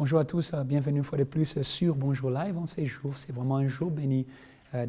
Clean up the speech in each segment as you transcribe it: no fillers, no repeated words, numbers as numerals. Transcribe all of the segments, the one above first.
Bonjour à tous, bienvenue une fois de plus sur Bonjour Live en ces jours. C'est vraiment un jour béni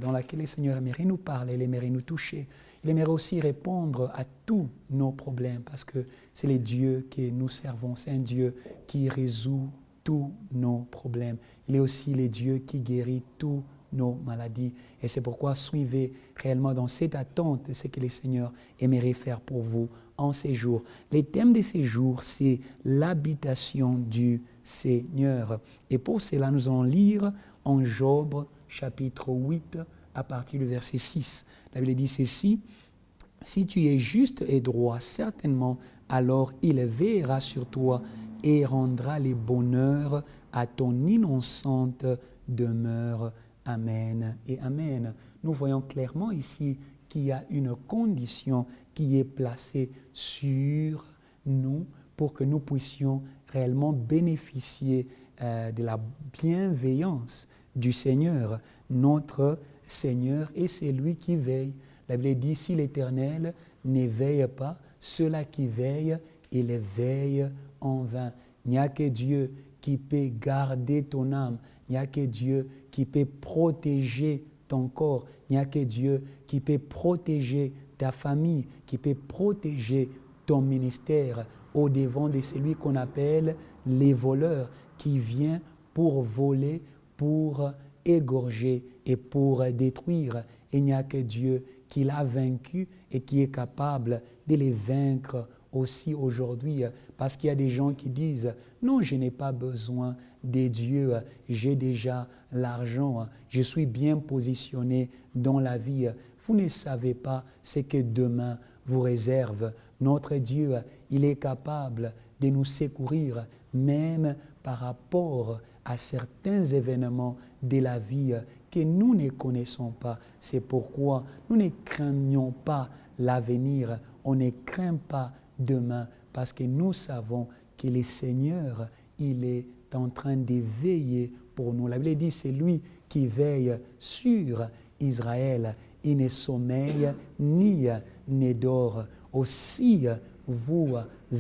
dans lequel le Seigneur aimerait nous parler, il aimerait nous toucher. Il aimerait aussi répondre à tous nos problèmes parce que c'est le Dieu que nous servons. C'est un Dieu qui résout tous nos problèmes. Il est aussi le Dieu qui guérit tous nos maladies. Et c'est pourquoi suivez réellement dans cette attente de ce que le Seigneur aimerait faire pour vous en ces jours. Le thème de ces jours, c'est l'habitation du Seigneur. Et pour cela, nous allons lire en Job, chapitre 8, à partir du verset 6. La Bible dit ceci: « Si tu es juste et droit, certainement, alors il veillera sur toi et rendra les bonheurs à ton innocente demeure. Amen et Amen. » Nous voyons clairement ici qu'il y a une condition qui est placée sur nous pour que nous puissions réellement bénéficier de la bienveillance du Seigneur. Notre Seigneur est celui qui veille. La Bible dit, si l'Éternel ne veille pas, ceux-là qui veillent, il veille en vain. Il n'y a que Dieu qui peut garder ton âme. Il n'y a que Dieu qui peut protéger ton corps. Il n'y a que Dieu qui peut protéger ta famille, qui peut protéger ton ministère au-devant de celui qu'on appelle les voleurs, qui vient pour voler, pour égorger et pour détruire. Il n'y a que Dieu qui l'a vaincu et qui est capable de les vaincre aussi aujourd'hui, parce qu'il y a des gens qui disent « Non, je n'ai pas besoin de Dieu, j'ai déjà l'argent, je suis bien positionné dans la vie. » Vous ne savez pas ce que demain vous réserve. Notre Dieu, il est capable de nous secourir, même par rapport à certains événements de la vie que nous ne connaissons pas. C'est pourquoi nous ne craignons pas l'avenir, on ne craint pas demain, parce que nous savons que le Seigneur, il est en train de veiller pour nous. La Bible dit, c'est lui qui veille sur Israël. Il ne sommeille ni ne dort. Aussi, vous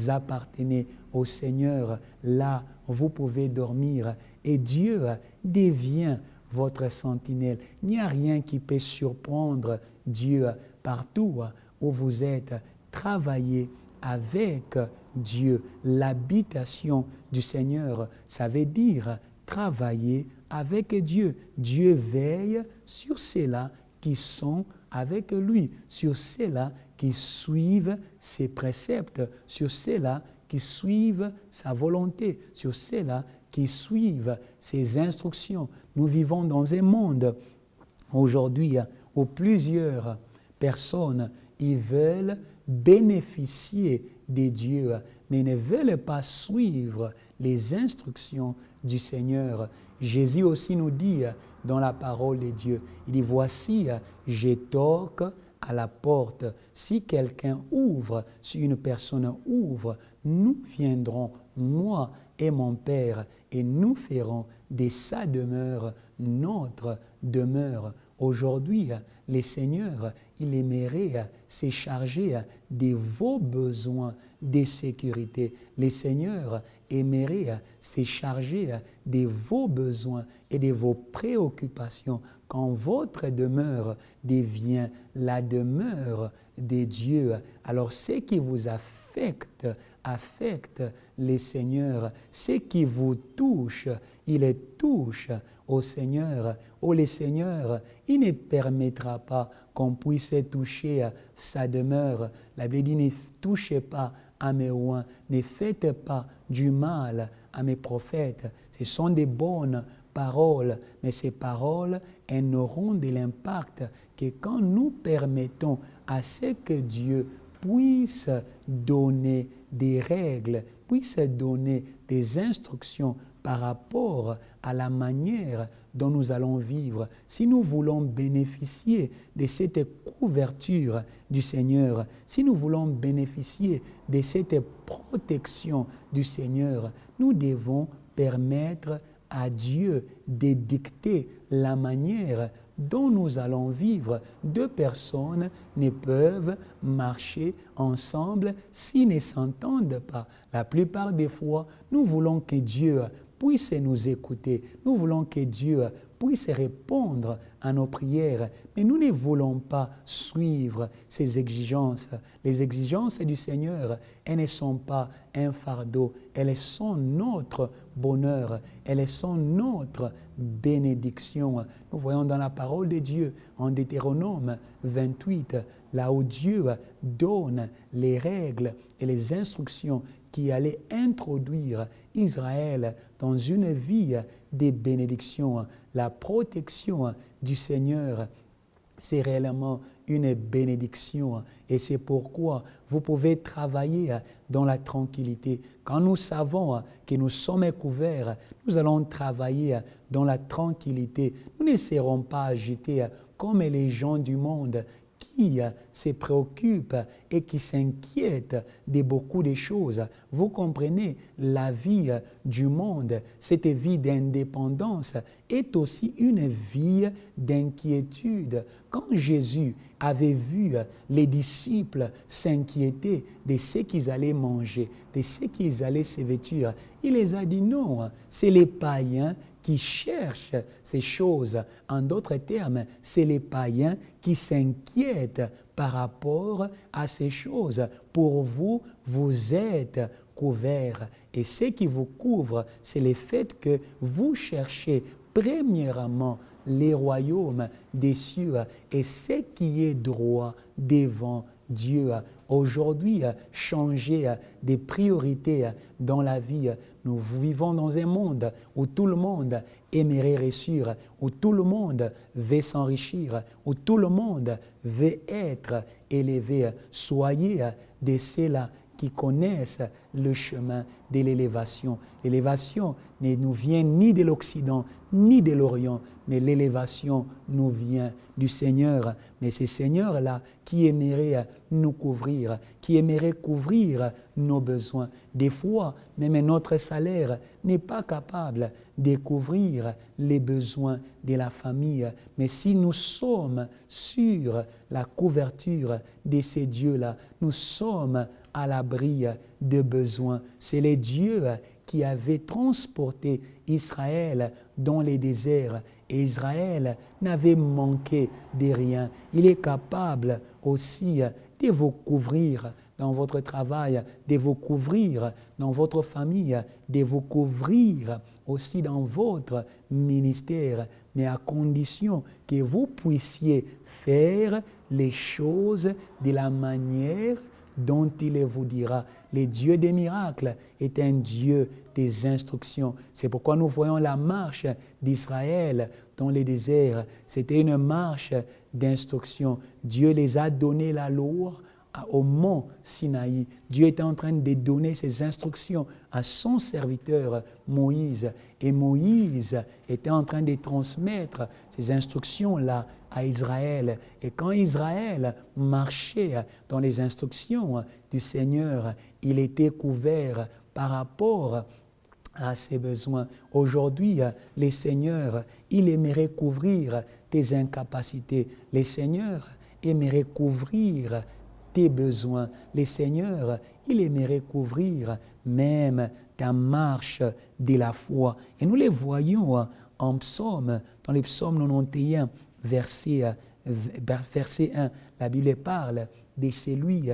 appartenez au Seigneur. Là, vous pouvez dormir. Et Dieu devient votre sentinelle. Il n'y a rien qui peut surprendre Dieu partout où vous êtes. Travaillez avec Dieu. L'habitation du Seigneur, ça veut dire travailler avec Dieu. Dieu veille sur ceux-là qui sont avec lui, sur ceux-là qui suivent ses préceptes, sur ceux-là qui suivent sa volonté, sur ceux-là qui suivent ses instructions. Nous vivons dans un monde aujourd'hui où plusieurs personnes ils veulent bénéficier de Dieu, mais ne veulent pas suivre les instructions du Seigneur. Jésus aussi nous dit dans la parole de Dieu, il dit, voici, je toque à la porte. Si quelqu'un ouvre, si une personne ouvre, nous viendrons, moi et mon Père, et nous ferons de sa demeure notre demeure. Aujourd'hui, le Seigneur, il aimerait se charger de vos besoins de sécurité. Le Seigneur aimerait se charger de vos besoins et de vos préoccupations. Quand votre demeure devient la demeure de Dieu, alors ce qui vous affecte le Seigneur. Ce qui vous touche, il touche au Seigneur. Oh, le Seigneur, il ne permettra pas qu'on puisse toucher sa demeure. La Bible dit, ne touchez pas à mes oins, ne faites pas du mal à mes prophètes. Ce sont des bonnes paroles, mais ces paroles, elles n'auront de l'impact que quand nous permettons à ce que Dieu puisse donner des règles, puisse donner des instructions par rapport à la manière dont nous allons vivre. Si nous voulons bénéficier de cette couverture du Seigneur, si nous voulons bénéficier de cette protection du Seigneur, nous devons permettre à Dieu de dicter la manière dont nous allons vivre. Deux personnes ne peuvent marcher ensemble s'ils ne s'entendent pas. La plupart des fois, nous voulons que Dieu puisse nous écouter. Nous voulons que Dieu puisse répondre à nos prières, mais nous ne voulons pas suivre ses exigences. Les exigences du Seigneur, elles ne sont pas un fardeau, elles sont notre bonheur, elles sont notre bénédiction. Nous voyons dans la parole de Dieu, en Deutéronome 28, là où Dieu donne les règles et les instructions qui allaient introduire Israël dans une vie de bénédiction. La protection du Seigneur, c'est réellement une bénédiction et c'est pourquoi vous pouvez travailler dans la tranquillité. Quand nous savons que nous sommes couverts, nous allons travailler dans la tranquillité. Nous ne serons pas agités comme les gens du monde qui se préoccupe et qui s'inquiète de beaucoup de choses. Vous comprenez, la vie du monde, cette vie d'indépendance est aussi une vie d'inquiétude. Quand Jésus avait vu les disciples s'inquiéter de ce qu'ils allaient manger, de ce qu'ils allaient se vêtir, il les a dit non, c'est les païens qui cherchent ces choses. En d'autres termes, c'est les païens qui s'inquiètent par rapport à ces choses. Pour vous, vous êtes couverts. Et ce qui vous couvre, c'est le fait que vous cherchez premièrement les royaumes des cieux et ce qui est droit devant Dieu. Aujourd'hui, changer des priorités dans la vie. Nous vivons dans un monde où tout le monde aimerait réussir, où tout le monde veut s'enrichir, où tout le monde veut être élevé. Soyez de ceux-là qui connaissent le chemin de l'élévation. L'élévation ne nous vient ni de l'Occident, ni de l'Orient, mais l'élévation nous vient du Seigneur. Mais c'est Seigneur-là qui aimerait nous couvrir, qui aimerait couvrir nos besoins. Des fois, même notre salaire n'est pas capable de couvrir les besoins de la famille. Mais si nous sommes sur la couverture de ces dieux-là, nous sommes à l'abri de besoins. C'est les dieux qui avaient transporté Israël dans les déserts et Israël n'avait manqué de rien. Il est capable aussi de vous couvrir dans votre travail, de vous couvrir dans votre famille, de vous couvrir aussi dans votre ministère, mais à condition que vous puissiez faire les choses de la manière dont il vous dira. Le Dieu des miracles est un Dieu des instructions. C'est pourquoi nous voyons la marche d'Israël dans les déserts. C'était une marche d'instruction. Dieu les a donné la loi au mont Sinaï. Dieu était en train de donner ses instructions à son serviteur Moïse. Et Moïse était en train de transmettre ces instructions-là à Israël. Et quand Israël marchait dans les instructions du Seigneur, il était couvert par rapport à ses besoins. Aujourd'hui, le Seigneur, il aimerait couvrir tes incapacités. Le Seigneur aimerait couvrir tes besoins. Le Seigneur, il aimerait couvrir même ta marche de la foi. Et nous les voyons en psaume, dans les psaumes 91, verset 1. La Bible parle de celui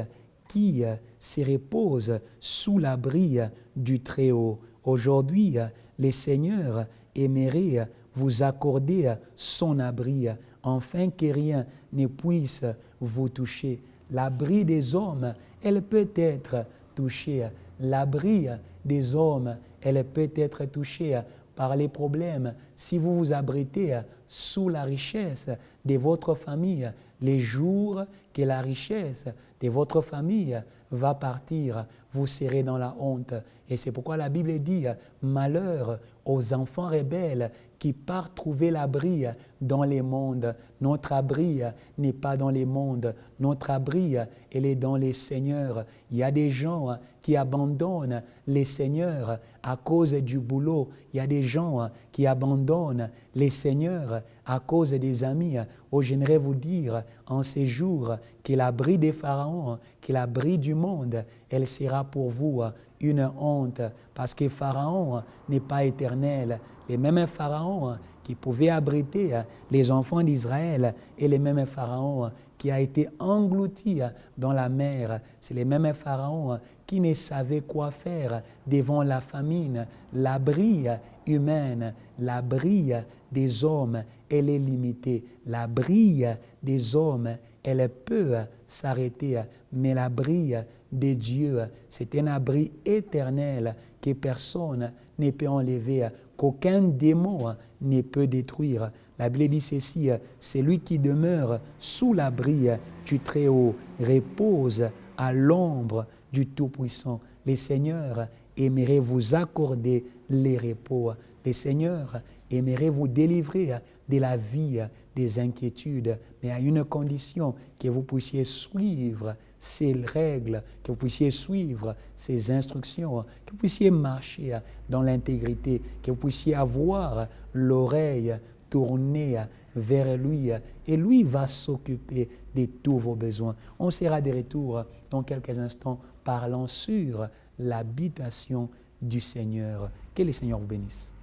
qui se repose sous l'abri du Très-Haut. Aujourd'hui, le Seigneur aimerait vous accorder son abri, afin que rien ne puisse vous toucher. L'abri des hommes, elle peut être touchée. L'abri des hommes, elle peut être touchée par les problèmes. Si vous vous abritez sous la richesse de votre famille, les jours que la richesse de votre famille va partir, vous serez dans la honte. Et c'est pourquoi la Bible dit « Malheur aux enfants rebelles qui partent trouver l'abri dans les mondes. » Notre abri n'est pas dans les mondes. Notre abri, elle est dans les seigneurs. Il y a des gens qui abandonnent les seigneurs à cause du boulot. Il y a des gens qui abandonnent les seigneurs à cause des amis. Oh, j'aimerais vous dire en ces jours que l'abri des pharaons, que l'abri du monde, elle sera pour vous une honte, parce que Pharaon n'est pas éternel. Les mêmes pharaons qui pouvaient abriter les enfants d'Israël et les mêmes pharaons qui a été englouti dans la mer, c'est les mêmes pharaons qui ne savaient quoi faire devant la famine. L'abri humain, l'abri des hommes, elle est limitée. L'abri des hommes, elle peut s'arrêter, mais l'abri de Dieu, c'est un abri éternel que personne ne peut enlever, qu'aucun démon ne peut détruire. La Bible dit ceci, celui qui demeure sous l'abri du Très-Haut repose à l'ombre du Tout-Puissant. Le Seigneur aimerait vous accorder les repos. Le Seigneur aimerait vous délivrer de la vie des inquiétudes, mais à une condition, que vous puissiez suivre ces règles, que vous puissiez suivre ces instructions, que vous puissiez marcher dans l'intégrité, que vous puissiez avoir l'oreille tournée vers lui, et lui va s'occuper de tous vos besoins. On sera de retour dans quelques instants parlant sur l'habitation du Seigneur. Que le Seigneur vous bénisse.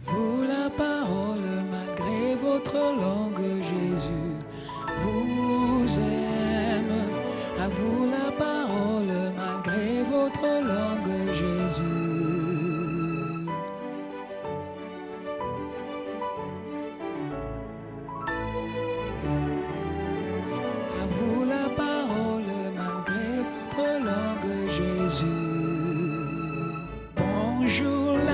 Vous la parole malgré votre langue, Jésus vous aime. À vous la parole malgré votre langue, Jésus. À vous la parole malgré votre langue, Jésus. Bonjour life.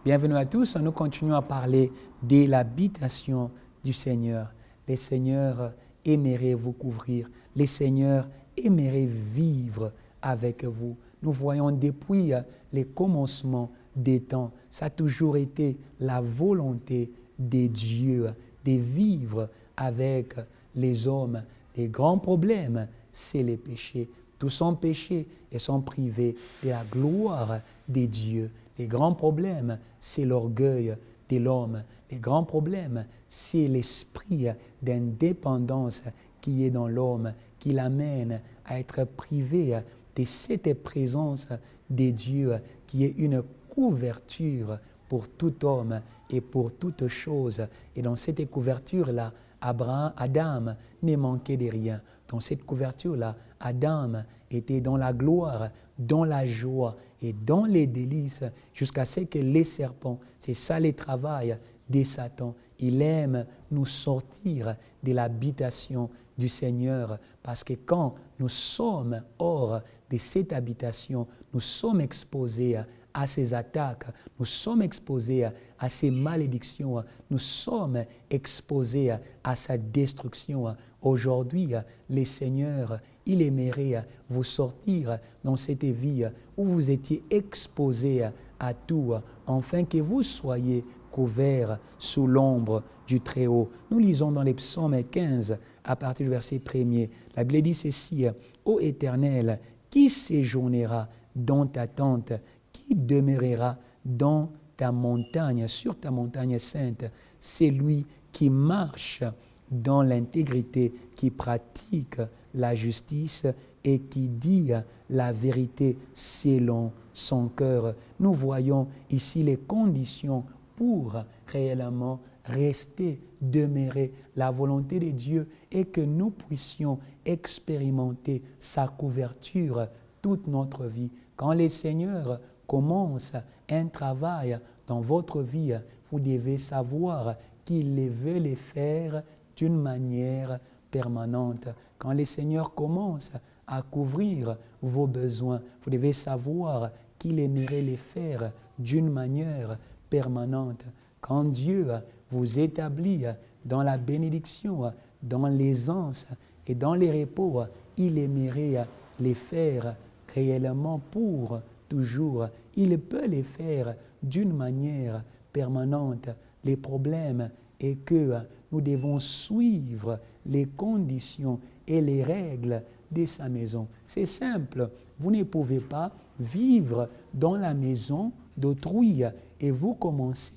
Bienvenue à tous, nous continuons à parler de l'habitation du Seigneur. Le Seigneur aimerait vous couvrir, le Seigneur aimerait vivre avec vous. Nous voyons depuis le commencement des temps, ça a toujours été la volonté de Dieu de vivre avec les hommes. Les grands problèmes, c'est les péchés. Tous sont péchés et sont privés de la gloire de Dieu. Les grands problèmes, c'est l'orgueil de l'homme. Les grands problèmes, c'est l'esprit d'indépendance qui est dans l'homme, qui l'amène à être privé de cette présence de Dieu qui est une couverture pour tout homme et pour toute chose. Et dans cette couverture-là, Adam ne manquait de rien. Dans cette couverture-là, Adam était dans la gloire, dans la joie et dans les délices jusqu'à ce que les serpents, c'est ça le travail de Satan, il aime nous sortir de l'habitation du Seigneur parce que quand nous sommes hors de cette habitation, nous sommes exposés à ses attaques, nous sommes exposés à ses malédictions, nous sommes exposés à sa destruction. Aujourd'hui, le Seigneur, il aimerait vous sortir dans cette vie où vous étiez exposés à tout, afin que vous soyez couverts sous l'ombre du Très-Haut. Nous lisons dans les psaumes 15, à partir du verset 1er, la Bible dit ceci, « Ô Éternel, qui séjournera dans ta tente, qui demeurera dans ta montagne, sur ta montagne sainte, c'est lui qui marche dans l'intégrité, qui pratique la justice et qui dit la vérité selon son cœur. » Nous voyons ici les conditions pour réellement rester, demeurer. La volonté de Dieu est que nous puissions expérimenter sa couverture toute notre vie. Quand le Seigneur commence un travail dans votre vie, vous devez savoir qu'il veut le faire d'une manière permanente. Quand le Seigneur commence à couvrir vos besoins, vous devez savoir qu'il aimerait les faire d'une manière permanente. Quand Dieu vous établit dans la bénédiction, dans l'aisance et dans les repos, il aimerait les faire réellement pour toujours. Il peut les faire d'une manière permanente, les problèmes, et que nous devons suivre les conditions et les règles de sa maison. C'est simple, vous ne pouvez pas vivre dans la maison d'autrui et vous commencez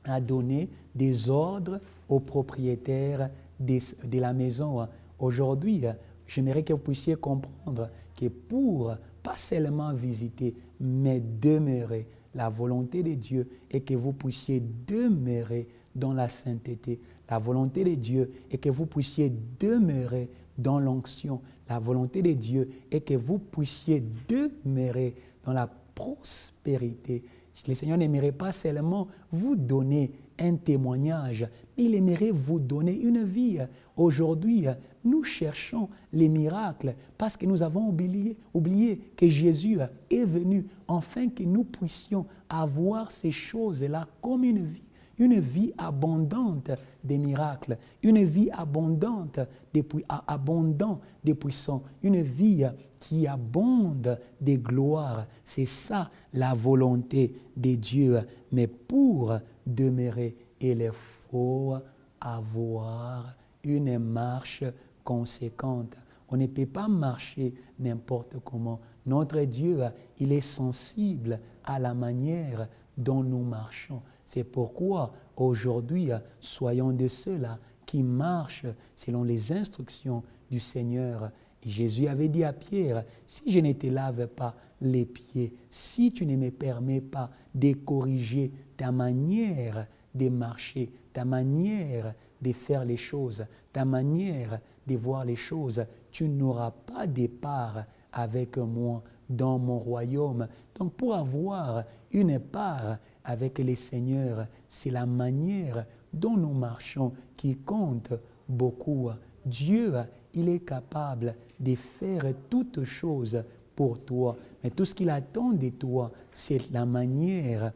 à donner des ordres aux propriétaires de la maison. Aujourd'hui, j'aimerais que vous puissiez comprendre que pour pas seulement visiter, mais demeurer la volonté de Dieu et que vous puissiez demeurer dans la sainteté. La volonté de Dieu est que vous puissiez demeurer dans l'onction. La volonté de Dieu est que vous puissiez demeurer dans la prospérité. Le Seigneur n'aimerait pas seulement vous donner un témoignage, mais il aimerait vous donner une vie. Aujourd'hui, nous cherchons les miracles parce que nous avons oublié que Jésus est venu afin que nous puissions avoir ces choses-là comme une vie abondante des miracles, une vie abondante des puissants, une vie qui abonde des gloires. C'est ça la volonté de Dieu. Mais pour demeurer, il faut avoir une marche conséquente. On ne peut pas marcher n'importe comment. Notre Dieu, il est sensible à la manière dont nous marchons. C'est pourquoi aujourd'hui, soyons de ceux-là qui marchent selon les instructions du Seigneur. Et Jésus avait dit à Pierre, si je ne te lave pas les pieds, si tu ne me permets pas de corriger ta manière de marcher, ta manière de faire les choses, ta manière de voir les choses, tu n'auras pas de part avec moi dans mon royaume. Donc pour avoir une part avec les seigneurs, c'est la manière dont nous marchons qui compte beaucoup. Dieu, il est capable de faire toutes choses pour toi. Mais tout ce qu'il attend de toi, c'est la manière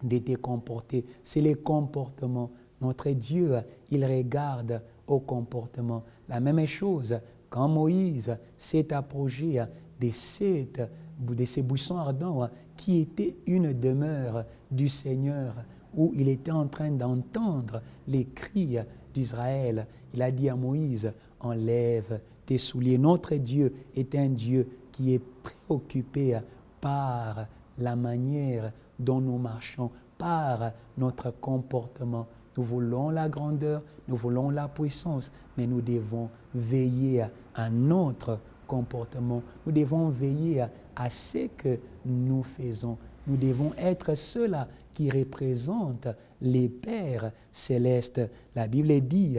de te comporter. C'est les comportements. Notre Dieu, il regarde au comportement. La même chose, quand Moïse s'est approché de ces buissons ardents qui étaient une demeure du Seigneur, où il était en train d'entendre les cris d'Israël, il a dit à Moïse, enlève tes souliers. Notre Dieu est un Dieu qui est préoccupé par la manière dont nous marchons, par notre comportement. Nous voulons la grandeur, nous voulons la puissance, mais nous devons veiller à notre comportement. Nous devons veiller à ce que nous faisons. Nous devons être ceux-là qui représentent les Pères célestes. La Bible dit,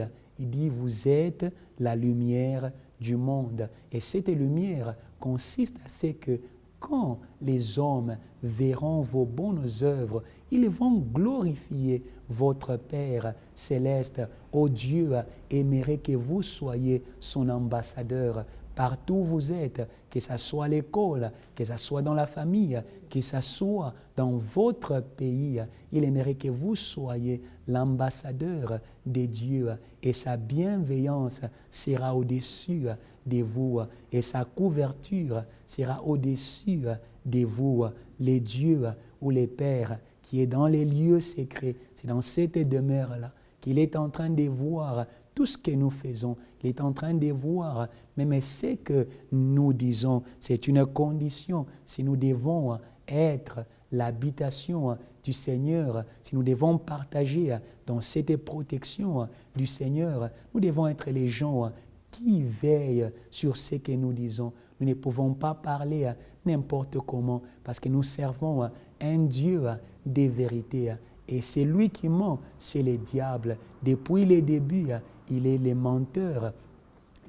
vous êtes la lumière du monde. Et cette lumière consiste à ce que quand les hommes verront vos bonnes œuvres, ils vont glorifier votre Père céleste. Oh Dieu aimerait que vous soyez son ambassadeur partout où vous êtes, que ce soit à l'école, que ce soit dans la famille, que ce soit dans votre pays. Il aimerait que vous soyez l'ambassadeur de Dieu et sa bienveillance sera au-dessus de vous et sa couverture sera au-dessus de vous. Les dieux ou les pères qui est dans les lieux secrets, c'est dans cette demeure-là qu'il est en train de voir tout ce que nous faisons. Il est en train de voir même ce que nous disons. C'est une condition. Si nous devons être l'habitation du Seigneur, si nous devons partager dans cette protection du Seigneur, nous devons être les gens qui veillent sur ce que nous disons. Nous ne pouvons pas parler n'importe comment parce que nous servons un Dieu de vérité. Et c'est lui qui ment, c'est le diable. Depuis le début, il est le menteur.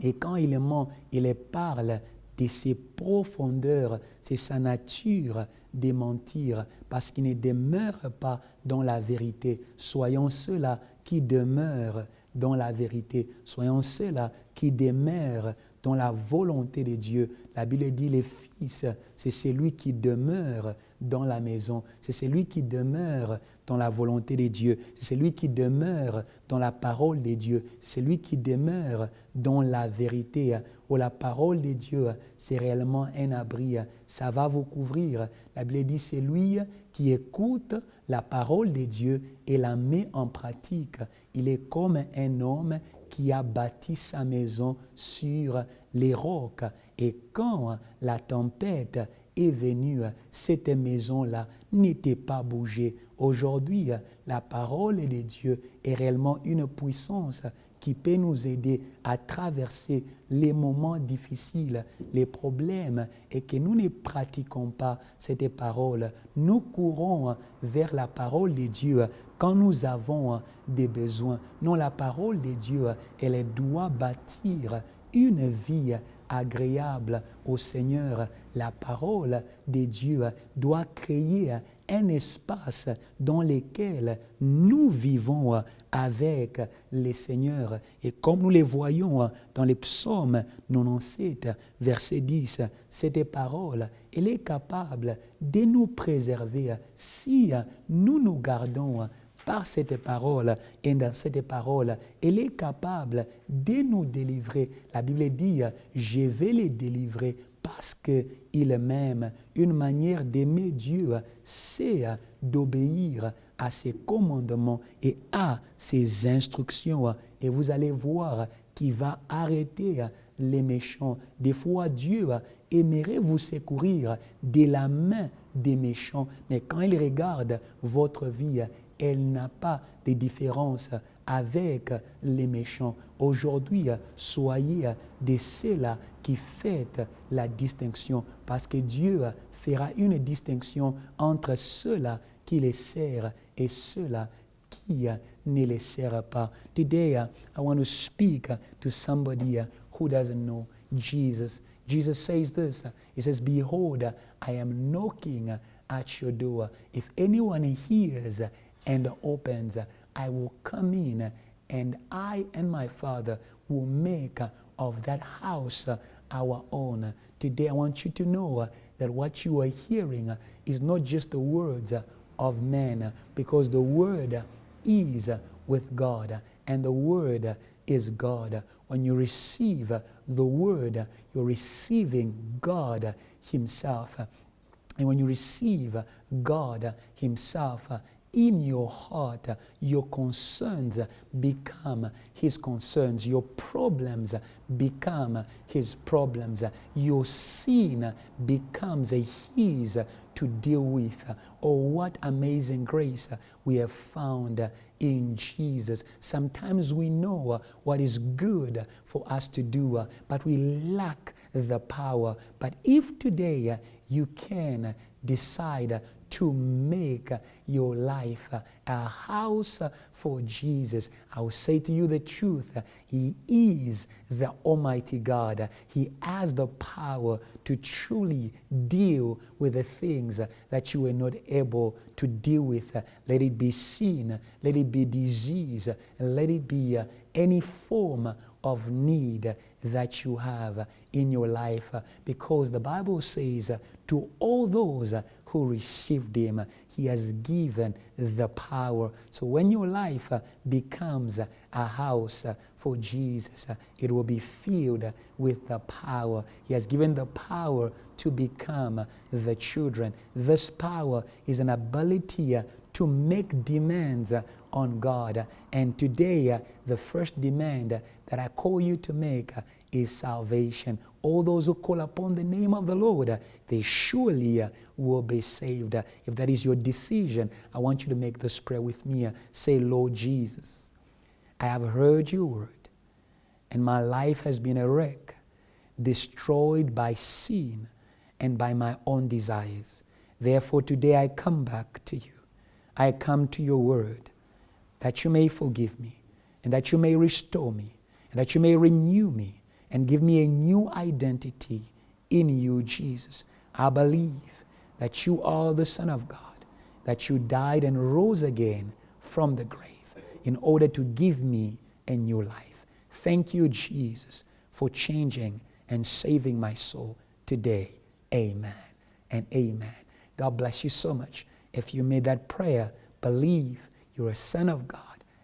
Et quand il ment, il parle de ses profondeurs. C'est sa nature de mentir parce qu'il ne demeure pas dans la vérité. Soyons ceux-là qui demeurent dans la vérité. Soyons ceux-là qui demeurent dans la volonté de Dieu. La Bible dit, les fils, c'est celui qui demeure dans la maison. C'est celui qui demeure dans la volonté de Dieu. C'est celui qui demeure dans la parole de Dieu. C'est celui qui demeure dans la vérité. Oh, la parole de Dieu, c'est réellement un abri. Ça va vous couvrir. La Bible dit, c'est lui qui écoute la parole de Dieu et la met en pratique. Il est comme un homme qui a bâti sa maison sur les rocs. Et quand la tempête est venue, cette maison-là n'était pas bougée. Aujourd'hui, la parole de Dieu est réellement une puissance qui peut nous aider à traverser les moments difficiles, les problèmes, et que nous ne pratiquons pas cette parole. Nous courons vers la parole de Dieu quand nous avons des besoins. Non, la parole de Dieu, elle doit bâtir une vie agréable au Seigneur. La parole de Dieu doit créer un espace dans lequel nous vivons avec le Seigneur. Et comme nous les voyons dans les psaumes 97, verset 10, cette parole, elle est capable de nous préserver si nous nous gardons par cette parole. Et dans cette parole, elle est capable de nous délivrer. La Bible dit, je vais les délivrer parce qu'il m'aime. Une manière d'aimer Dieu, c'est d'obéir à ses commandements et à ses instructions. Et vous allez voir qu'il va arrêter les méchants. Des fois, Dieu aimerait vous secourir de la main des méchants. Mais quand il regarde votre vie, elle n'a pas de différence avec les méchants. Aujourd'hui, soyez de ceux-là qui font la distinction, parce que Dieu fera une distinction entre ceux-là qui les servent et ceux-là qui ne les servent pas. Today, I want to speak to somebody who doesn't know Jesus. Jesus says this. He says, "Behold, I am knocking at your door. If anyone hears and opens, I will come in, and I and my Father will make of that house our own." Today, I want you to know that what you are hearing is not just the words of men, because the word is with God, and the word is God. When you receive the word, you're receiving God Himself. And when you receive God Himself in your heart, your concerns become His concerns. Your problems become His problems. Your sin becomes His to deal with. Oh, what amazing grace we have found in Jesus. Sometimes we know what is good for us to do, but we lack the power. But if today you can decide to make your life a house for Jesus, I will say to you the truth. He is the Almighty God. He has the power to truly deal with the things that you were not able to deal with. Let it be sin, let it be disease, and let it be any form of need that you have in your life, because the Bible says to all those who received Him, He has given the power. So when your life becomes a house for Jesus, it will be filled with the power. He has given the power to become the children. This power is an ability to make demands on God. And today, the first demand that I call you to make is salvation. All those who call upon the name of the Lord, they surely will be saved. If that is your decision, I want you to make this prayer with me. Say, "Lord Jesus, I have heard your word, and my life has been a wreck, destroyed by sin and by my own desires. Therefore, today I come back to you. I come to your word, that you may forgive me, and that you may restore me, and that you may renew me, and give me a new identity in you, Jesus. I believe that you are the Son of God, that you died and rose again from the grave in order to give me a new life. Thank you, Jesus, for changing and saving my soul today. Amen and amen. God bless you so much. If you made that prayer, believe you're a son of God.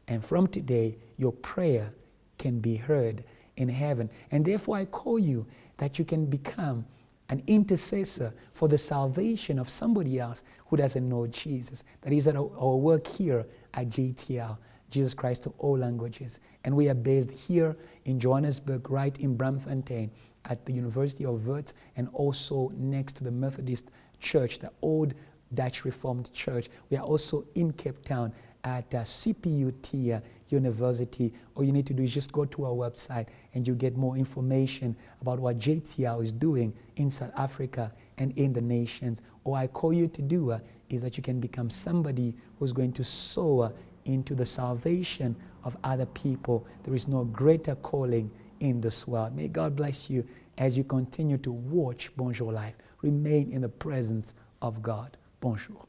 And from today, your prayer can be heard in heaven. And therefore, I call you that you can become an intercessor for the salvation of somebody else who doesn't know Jesus. That is our work here at JTL, Jesus Christ to all languages. And we are based here in Johannesburg, right in Braamfontein, at the University of Wits, and also next to the Methodist Church, the old Dutch Reformed Church. We are also in Cape Town at CPUT University. All you need to do is just go to our website and you get more information about what JTL is doing in South Africa and in the nations. All I call you to do is that you can become somebody who's going to sow into the salvation of other people. There is no greater calling in this world. May God bless you as you continue to watch Bonjour Life. Remain in the presence of God. Bonjour.